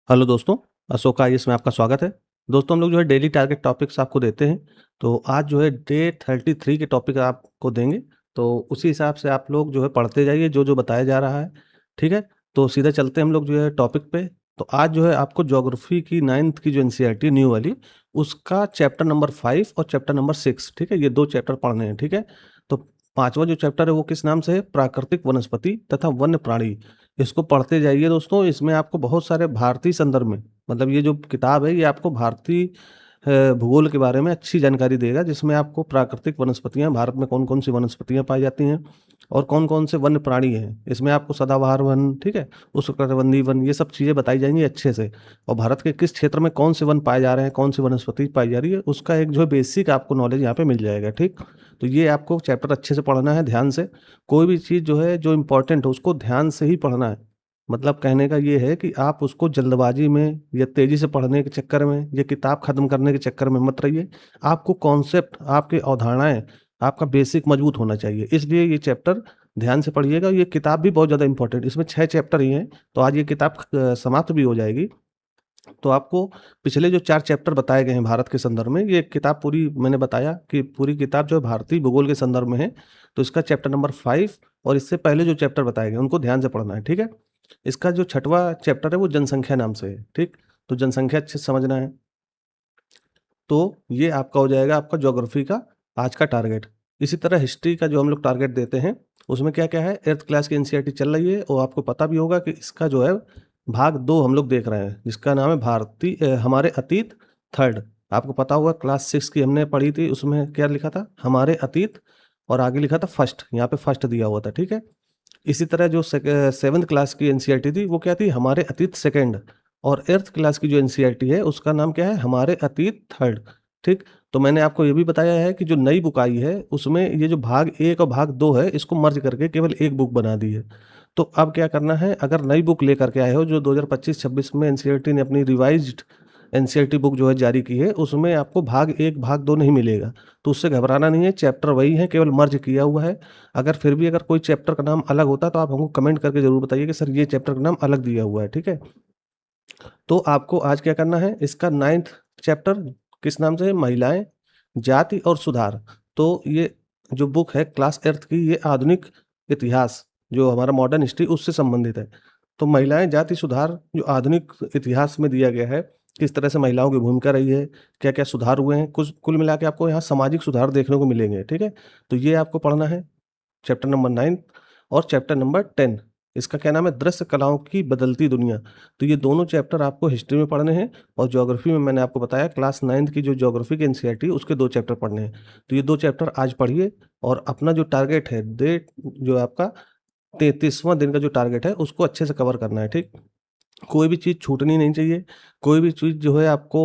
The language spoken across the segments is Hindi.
हेलो दोस्तों, अशोक आईएएस में आपका स्वागत है। दोस्तों हम लोग जो है डेली टारगेट टॉपिक्स आपको देते हैं, तो आज जो है डे 33 के टॉपिक आपको देंगे, तो उसी हिसाब से आप लोग जो है पढ़ते जाइए जो-जो बताया जा रहा है, ठीक है? तो सीधे चलते हैं हम लोग जो है टॉपिक पे। तो आज जो है आपको ज्योग्राफी की 9th की जो एनसीईआरटी न्यू वाली, उसका चैप्टर नंबर 5 और चैप्टर नंबर 6, ठीक है? ये 2 चैप्टर पढ़ने हैं, ठीक है? तो 5वां जो चैप्टर है वो किस नाम से है? प्राकृतिक वनस्पति तथा वन्य प्राणी। इसको पढ़ते जाइए दोस्तों, इसमें आपको बहुत सारे भारतीय संदर्भ में मतलब ये जो किताब है ये आपको भारतीय भूगोल के बारे में अच्छी जानकारी देगा, जिसमें आपको प्राकृतिक वनस्पतियाँ, भारत में कौन-कौन सी वनस्पतियाँ पाई जाती हैं और कौन-कौन से वन्य प्राणी हैं। इसमें आपको सदाबहार वन, ठीक है? उष्णकटिबंधीय वन, ये सब चीज़ें बताई जाएँगी अच्छे से, और भारत के किस क्षेत्र में कौन से वन पाए जा रहे हैं, कौन सी वनस्पति पाई जा रही है, उसका एक जो है बेसिक आपको नॉलेज यहाँ पे मिल जाएगा, ठीक? तो ये आपको चैप्टर अच्छे से पढ़ना है ध्यान से। कोई भी चीज़ जो है जो इम्पोर्टेंट है उसको ध्यान से ही पढ़ना है। मतलब कहने का ये है कि आप उसको जल्दबाजी में या तेज़ी से पढ़ने के चक्कर में या किताब ख़त्म करने के चक्कर में मत रहिए। आपको कॉन्सेप्ट, आपकी अवधारणाएँ, आपका बेसिक मज़बूत होना चाहिए। इसलिए ये चैप्टर ध्यान से पढ़िएगा। ये किताब भी बहुत ज़्यादा इम्पोर्टेंट है। इसमें 6 चैप्टर ही हैं, तो आज ये किताब समाप्त भी हो जाएगी। तो आपको पिछले जो 4 चैप्टर बताए गए हैं भारत के संदर्भ में, ये किताब पूरी मैंने बताया कि पूरी किताब जो है भारतीय भूगोल के संदर्भ में है। तो इसका चैप्टर नंबर 5 और इससे पहले जो चैप्टर बताए गए, उनको ध्यान से पढ़ना है, ठीक है? इसका जो 6वां चैप्टर है वो जनसंख्या नाम से है, ठीक? तो जनसंख्या अच्छे से समझना है। तो ये आपका हो जाएगा आपका ज्योग्राफी का आज का टारगेट। इसी तरह हिस्ट्री का जो हम लोग टारगेट देते हैं, उसमें क्या-क्या है, 8th क्लास की एनसीईआरटी चल रही है और आपको पता भी होगा कि इसका जो है भाग 2 हम लोग देख रहे हैं, जिसका नाम है हमारे अतीत 3rd। आपको पता होगा क्लास 6 की हमने पढ़ी थी, उसमें क्या लिखा था? हमारे अतीत, और आगे लिखा था फर्स्ट, यहाँ पे फर्स्ट दिया हुआ था, ठीक है? इसी तरह जो 7th क्लास की एनसीईआरटी थी, वो क्या थी? हमारे अतीत 2nd, और 8th क्लास की जो एनसीईआरटी है, उसका नाम क्या है? हमारे अतीत 3rd, ठीक? तो मैंने आपको ये भी बताया है कि जो नई बुक आई है, उसमें ये जो भाग 1 और भाग 2 है, इसको मर्ज करके केवल एक बुक बना दी है। तो अब क्या करना है, अगर नई बुक लेकर के आए हो, जो 2025-26 में एनसीईआरटी ने अपनी रिवाइज़्ड एनसीईआरटी बुक जो है जारी की है, उसमें आपको भाग 1, भाग 2 नहीं मिलेगा। तो उससे घबराना नहीं है, चैप्टर वही है, केवल मर्ज किया हुआ है। अगर फिर भी अगर कोई चैप्टर का नाम अलग होता, तो आप हमको कमेंट करके ज़रूर बताइए कि सर ये चैप्टर का नाम अलग दिया हुआ है, ठीक है? तो आपको आज क्या करना है, इसका 9th चैप्टर किस नाम से है? महिलाएँ, जाति और सुधार। तो ये जो बुक है क्लास 8th की, ये आधुनिक इतिहास, जो हमारा मॉडर्न हिस्ट्री, उससे संबंधित है। तो महिलाएँ, जाति, सुधार जो आधुनिक इतिहास में दिया गया है, किस तरह से महिलाओं की भूमिका रही है, क्या-क्या सुधार हुए हैं, कुछ कुल मिला के आपको यहाँ सामाजिक सुधार देखने को मिलेंगे, ठीक है? तो ये आपको पढ़ना है। चैप्टर नंबर 9 और चैप्टर नंबर 10, इसका क्या नाम है? दृश्य कलाओं की बदलती दुनिया। तो ये दोनों चैप्टर आपको हिस्ट्री में पढ़ने हैं, और ज्योग्राफी में मैंने आपको बताया क्लास 9th की जो ज्योग्राफी की एनसीईआरटी, उसके 2 चैप्टर पढ़ने हैं। तो ये 2 चैप्टर आज पढ़िए, और अपना जो टारगेट है, जो आपका 33वां दिन का जो टारगेट है, उसको अच्छे से कवर करना है, ठीक? कोई भी चीज़ छूटनी नहीं चाहिए। कोई भी चीज़ जो है आपको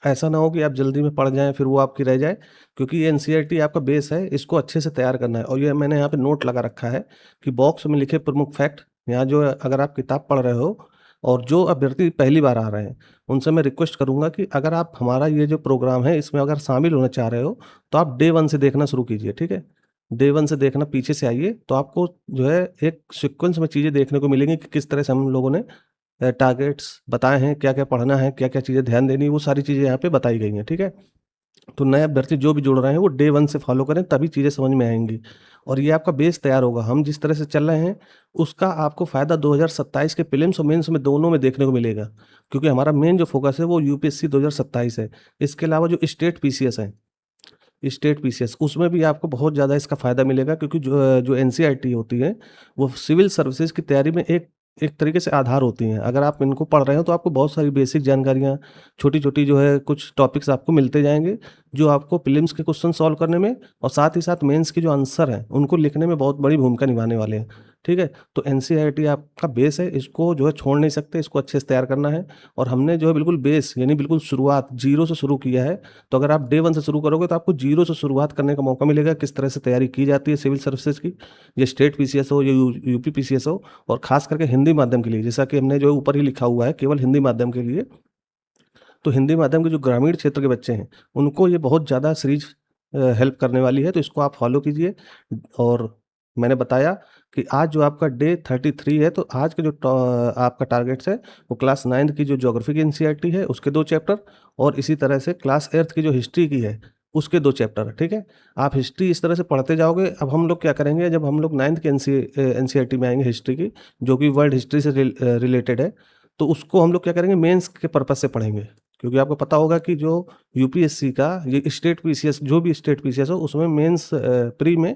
ऐसा ना हो कि आप जल्दी में पड़ जाएँ, फिर वो आपकी रह जाए, क्योंकि ये एनसीईआरटी आपका बेस है, इसको अच्छे से तैयार करना है। और ये मैंने यहाँ पे नोट लगा रखा है कि बॉक्स में लिखे प्रमुख फैक्ट, यहाँ जो है अगर आप किताब पढ़ रहे हो और जो अभ्यर्थी पहली बार आ रहे हैं, उनसे मैं रिक्वेस्ट करूँगा कि अगर आप हमारा ये जो प्रोग्राम है, इसमें अगर शामिल होना चाह रहे हो, तो आप डे 1 से देखना शुरू कीजिए, ठीक है? डे 1 से देखना, पीछे से आइए, तो आपको जो है एक सीक्वेंस में चीज़ें देखने को मिलेंगी कि किस तरह से हम लोगों ने टारगेट्स बताए हैं, क्या-क्या पढ़ना है, क्या-क्या चीज़ें ध्यान देनी है, वो सारी चीज़ें यहाँ पे बताई गई हैं, ठीक है? तो नए अभ्यर्थी जो भी जुड़ रहे हैं, वो डे 1 से फॉलो करें, तभी चीज़ें समझ में आएँगी, और ये आपका बेस तैयार होगा। हम जिस तरह से चल रहे हैं, उसका आपको फ़ायदा 2027 के प्रीलिम्स और मेंस में दोनों में देखने को मिलेगा, क्योंकि हमारा मेन जो फ़ोकस है, वो यूपीएससी 2027 है। इसके अलावा जो स्टेट पीसीएस है, स्टेट पीसीएस, उसमें भी आपको बहुत ज़्यादा इसका फ़ायदा मिलेगा, क्योंकि जो एनसीईआरटी होती है, वो सिविल सर्विसेज़ की तैयारी में एक एक तरीके से आधार होती हैं। अगर आप इनको पढ़ रहे हो, तो आपको बहुत सारी बेसिक जानकारियाँ, छोटी-छोटी जो है कुछ टॉपिक्स आपको मिलते जाएँगे, जो आपको प्रीलिम्स के क्वेश्चन सॉल्व करने में और साथ ही साथ मेंस के जो आंसर हैं, उनको लिखने में बहुत बड़ी भूमिका निभाने वाले हैं। ठीक है? तो एनसीईआरटी आपका बेस है, इसको जो है छोड़ नहीं सकते, इसको अच्छे से तैयार करना है, और हमने जो है बिल्कुल बेस यानी बिल्कुल शुरुआत ज़ीरो से शुरू किया है। तो अगर आप डे 1 से शुरू करोगे, तो आपको ज़ीरो से शुरुआत करने का मौका मिलेगा, किस तरह से तैयारी की जाती है सिविल सर्विसेज़ की, ये स्टेट पीसीएस हो या यूपी पीसीएस हो, और ख़ास करके हिंदी माध्यम के लिए, जैसा कि हमने जो है ऊपर ही लिखा हुआ है, केवल हिंदी माध्यम के लिए। तो हिंदी माध्यम के जो ग्रामीण क्षेत्र के बच्चे हैं, उनको ये बहुत ज़्यादा सीरीज़ हेल्प करने वाली है, तो इसको आप फ़ॉलो कीजिए। और मैंने बताया कि आज जो आपका डे 33 है, तो आज के जो आपका टारगेट्स है वो क्लास 9th की जो ज्योग्राफी की एनसीईआरटी है उसके 2 चैप्टर और इसी तरह से क्लास 8th की जो हिस्ट्री की है उसके 2 चैप्टर, ठीक है? आप हिस्ट्री इस तरह से पढ़ते जाओगे। अब हम लोग क्या करेंगे, जब हम लोग 9th की एनसीईआरटी में आएँगे हिस्ट्री की, जो कि वर्ल्ड हिस्ट्री से रिलेटेड है, तो उसको हम लोग क्या करेंगे, मेंस के पर्पज़ से पढ़ेंगे। क्योंकि आपको पता होगा कि जो यूपीएससी का ये स्टेट पीसीएस, जो भी स्टेट पीसीएस हो उसमें मेंस प्री में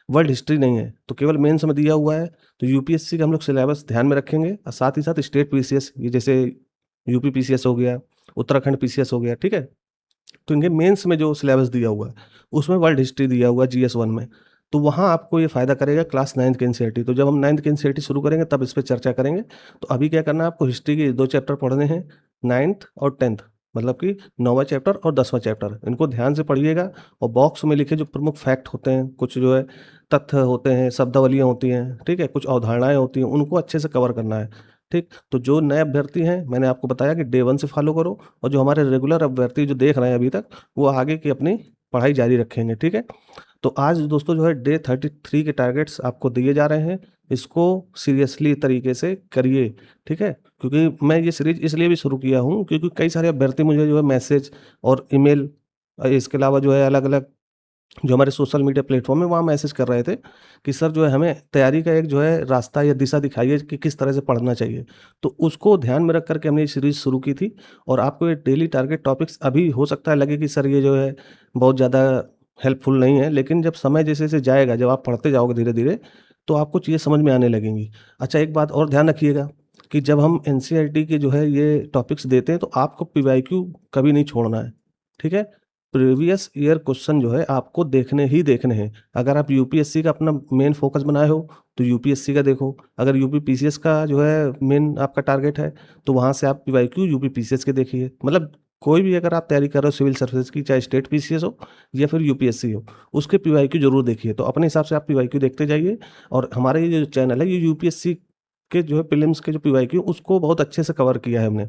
वर्ल्ड हिस्ट्री नहीं है, तो केवल मेंस में दिया हुआ है। तो यूपीएससी का हम लोग सिलेबस ध्यान में रखेंगे और साथ ही साथ स्टेट पीसीएस, ये जैसे यूपी पीसीएस हो गया, उत्तराखंड पीसीएस हो गया, ठीक है? तो इनके मेंस में जो सिलेबस दिया हुआ है, उसमें वर्ल्ड हिस्ट्री दिया हुआ है जीएस 1 में। तो वहाँ आपको ये फ़ायदा करेगा क्लास 9th की एनसीईआरटी। तो जब हम 9th की एनसीईआरटी शुरू करेंगे तब इस पे चर्चा करेंगे। तो अभी क्या करना है, आपको हिस्ट्री के 2 चैप्टर पढ़ने हैं, 9th और 10th, मतलब कि 9वाँ चैप्टर और 10वाँ चैप्टर। इनको ध्यान से पढ़िएगा और बॉक्स में लिखे जो प्रमुख फैक्ट होते हैं, कुछ जो है तथ्य होते हैं, शब्दावलियाँ होती हैं, ठीक है? कुछ अवधारणाएँ होती हैं, उनको अच्छे से कवर करना है, ठीक? तो जो नए अभ्यर्थी हैं, मैंने आपको बताया कि डे 1 से फॉलो करो और जो हमारे रेगुलर अभ्यर्थी जो देख रहे हैं अभी तक, वो आगे की अपनी पढ़ाई जारी रखेंगे, ठीक है? तो आज दोस्तों जो है डे 33 के टारगेट्स आपको दिए जा रहे हैं, इसको सीरियसली तरीके से करिए, ठीक है? क्योंकि मैं ये सीरीज़ इसलिए भी शुरू किया हूँ क्योंकि कई सारे अभ्यर्थी मुझे जो है मैसेज और ईमेल इसके अलावा जो है अलग-अलग जो हमारे सोशल मीडिया प्लेटफ़ॉर्म है वहाँ मैसेज कर रहे थे कि सर जो है हमें तैयारी का एक जो है रास्ता या दिशा दिखाइए कि किस तरह से पढ़ना चाहिए। तो उसको ध्यान में रख कर के हमने ये सीरीज़ शुरू की थी और आपको ये डेली टारगेट टॉपिक्स अभी हो सकता है लगे कि सर ये जो है बहुत ज़्यादा हेल्पफुल नहीं है, लेकिन जब समय जैसे-जैसे जाएगा, जब आप पढ़ते जाओगे धीरे-धीरे, तो आपको चीज़ें समझ में आने लगेंगी। अच्छा, एक बात और ध्यान रखिएगा कि जब हम एनसीईआरटी के जो है ये टॉपिक्स देते हैं तो आपको पीवाईक्यू कभी नहीं छोड़ना है, ठीक है? प्रीवियस ईयर क्वेश्चन जो है आपको देखने ही देखने हैं। अगर आप यूपीएससी का अपना मेन फ़ोकस बनाए हो, तो यूपीएससी का देखो। अगर यूपी पीसीएस का जो है मेन आपका टारगेट है, तो वहाँ से आप पीवाईक्यू यूपी पीसीएस के देखिए। मतलब कोई भी अगर आप तैयारी कर रहे हो सिविल सर्विसेज़ की, चाहे स्टेट पीसीएस हो या फिर यूपीएससी हो, उसके पीवाईक्यू ज़रूर देखिए। तो अपने हिसाब से आप पीवाईक्यू देखते जाइए और हमारा ये जो चैनल है, ये यूपीएससी के जो है प्रीलिम्स के जो पीवाईक्यू उसको बहुत अच्छे से कवर किया है हमने।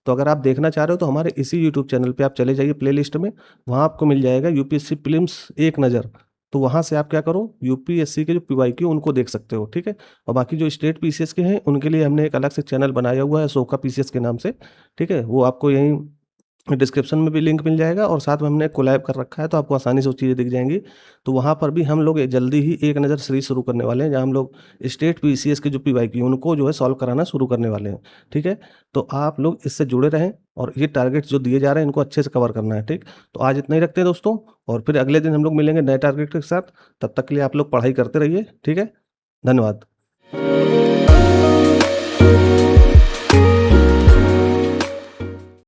तो अगर आप देखना चाह रहे हो तो हमारे इसी यूट्यूब चैनल पे आप चले जाइए प्लेलिस्ट में, वहाँ आपको मिल जाएगा यूपीएससी प्रीलिम्स एक नज़र। तो वहाँ से आप क्या करो, यूपीएससी के जो पीवाईक्यू उनको देख सकते हो, ठीक है? और बाकी जो स्टेट पीसीएस के हैं, उनके लिए हमने एक अलग से चैनल बनाया हुआ है सोका पीसीएस के नाम से, ठीक है? वो आपको यहीं डिस्क्रिप्शन में भी लिंक मिल जाएगा और साथ में हमने कोलैब कर रखा है, तो आपको आसानी से वो चीज़ें दिख जाएँगी। तो वहाँ पर भी हम लोग जल्दी ही एक नज़र सीरीज़ शुरू करने वाले हैं, जहाँ हम लोग स्टेट पीसीएस के जो पीवाईक्यू उनको जो है सॉल्व कराना शुरू करने वाले हैं, ठीक है? तो आप लोग इससे जुड़े रहें और ये टारगेट्स जो दिए जा रहे हैं, इनको अच्छे से कवर करना है, ठीक? तो आज इतना ही रखते हैं दोस्तों और फिर अगले दिन हम लोग मिलेंगे नए टारगेट के साथ। तब तक के लिए आप लोग पढ़ाई करते रहिए, ठीक है? धन्यवाद।